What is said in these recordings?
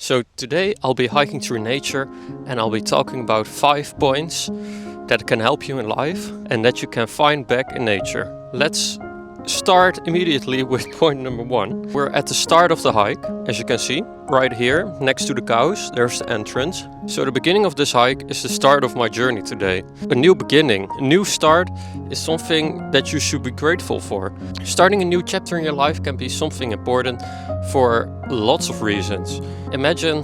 So today I'll be hiking through nature and I'll be talking about 5 points that can help you in life and that you can find back in nature. Let's start immediately with point number 1. We're at the start of the hike, as you can see, right here next to the cows. There's the entrance. So the beginning of this hike is the start of my journey today. A new beginning, a new start is something that you should be grateful for. Starting a new chapter in your life can be something important for lots of reasons. Imagine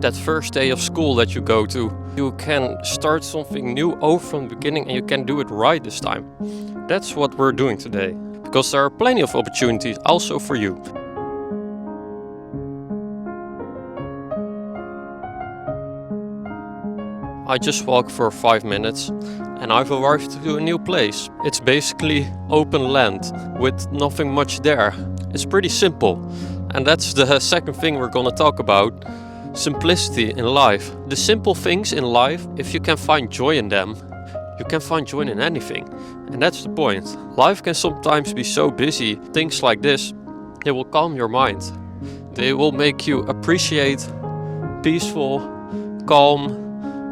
that first day of school that you go to. You can start something new over from the beginning and you can do it right this time. That's what we're doing today, because there are plenty of opportunities also for you. I just walked for 5 minutes and I've arrived to a new place. It's basically open land with nothing much there. It's pretty simple, and that's the second thing we're gonna talk about. Simplicity in life. The simple things in life, if you can find joy in them, you can find joy in anything. And that's the point. Life can sometimes be so busy. Things like this, they will calm your mind. They will make you appreciate peaceful, calm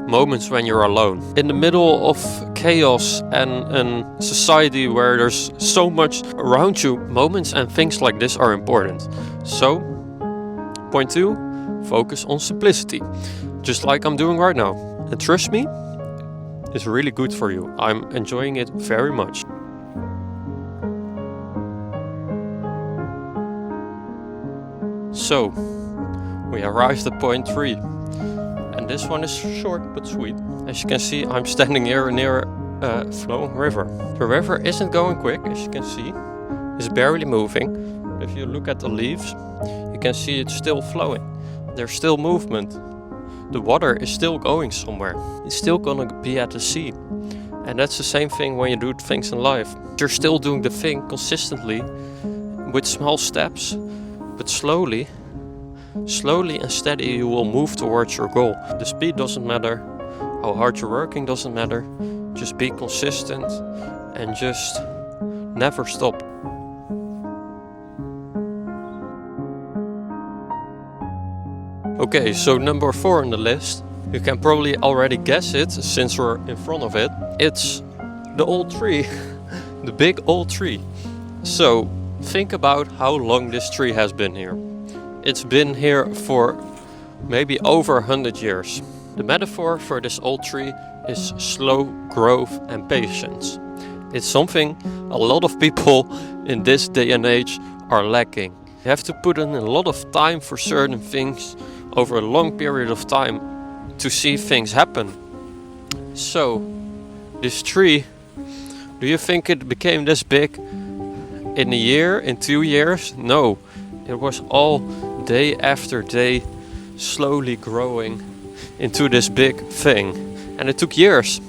moments when you're alone. In the middle of chaos and a society where there's so much around you, moments and things like this are important. So, point 2, focus on simplicity. Just like I'm doing right now. And trust me, it's really good for you. I'm enjoying it very much. So, we arrived at point 3. And this one is short but sweet. As you can see, I'm standing here near a flowing river. The river isn't going quick, as you can see. It's barely moving. But if you look at the leaves, you can see it's still flowing. There's still movement. The water is still going somewhere. It's still gonna be at the sea. And that's the same thing when you do things in life. You're still doing the thing consistently with small steps, but slowly and steady you will move towards your goal. The speed doesn't matter, how hard you're working doesn't matter. Just be consistent and just never stop. Okay, so number 4 on the list, you can probably already guess it since we're in front of it. It's the old tree, the big old tree. So think about how long this tree has been here. It's been here for maybe over 100 years. The metaphor for this old tree is slow growth and patience. It's something a lot of people in this day and age are lacking. You have to put in a lot of time for certain things over a long period of time to see things happen. So, this tree, do you think it became this big in a year, in 2 years? No, it was all day after day slowly growing into this big thing, and it took years.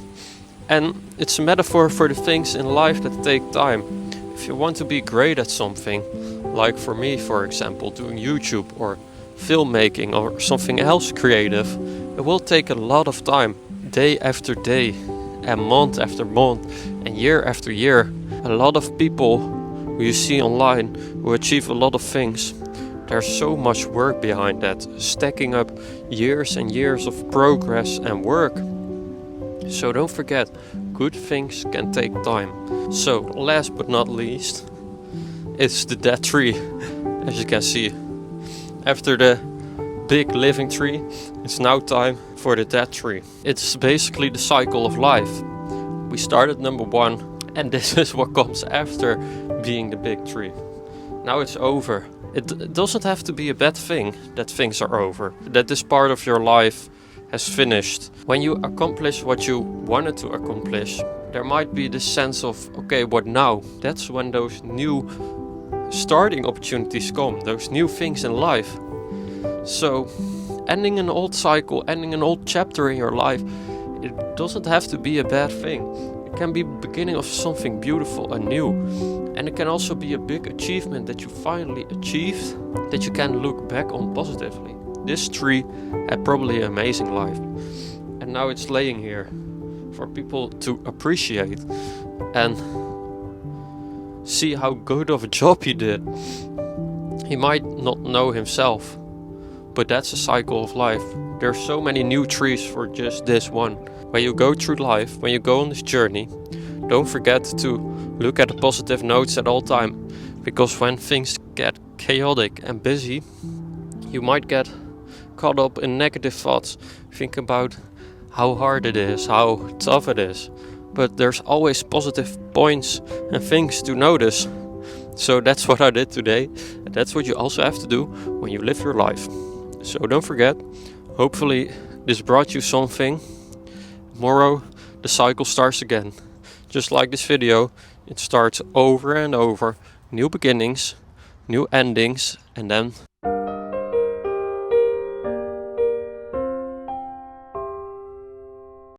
And it's a metaphor for the things in life that take time. If you want to be great at something, like for me, for example, doing YouTube or filmmaking or something else creative, it will take a lot of time, day after day and month after month and year after year. A lot of people who you see online who achieve a lot of things, there's so much work behind that, stacking up years and years of progress and work. So don't forget, good things can take time. So last but not least, it's the dead tree. As you can see, after the big living tree, it's now time for the dead tree. It's basically the cycle of life. We started number 1, and this is what comes after being the big tree. Now it's over. It doesn't have to be a bad thing that things are over, that this part of your life has finished. When you accomplish what you wanted to accomplish, there might be this sense of, okay, what now? That's when those new starting opportunities come, those new things in life. So, ending an old cycle, ending an old chapter in your life, it doesn't have to be a bad thing. It can be the beginning of something beautiful and new. And it can also be a big achievement that you finally achieved, that you can look back on positively. This tree had probably an amazing life. And now it's laying here for people to appreciate and see how good of a job he did. He might not know himself, but that's a cycle of life. There's so many new trees for just this one. When you go through life, when you go on this journey, don't forget to look at the positive notes at all time, because when things get chaotic and busy, you might get caught up in negative thoughts. Think about how hard it is, how tough it is. But there's always positive points and things to notice. So that's what I did today. And that's what you also have to do when you live your life. So don't forget, hopefully this brought you something. Tomorrow the cycle starts again. Just like this video, it starts over and over. New beginnings, new endings, and then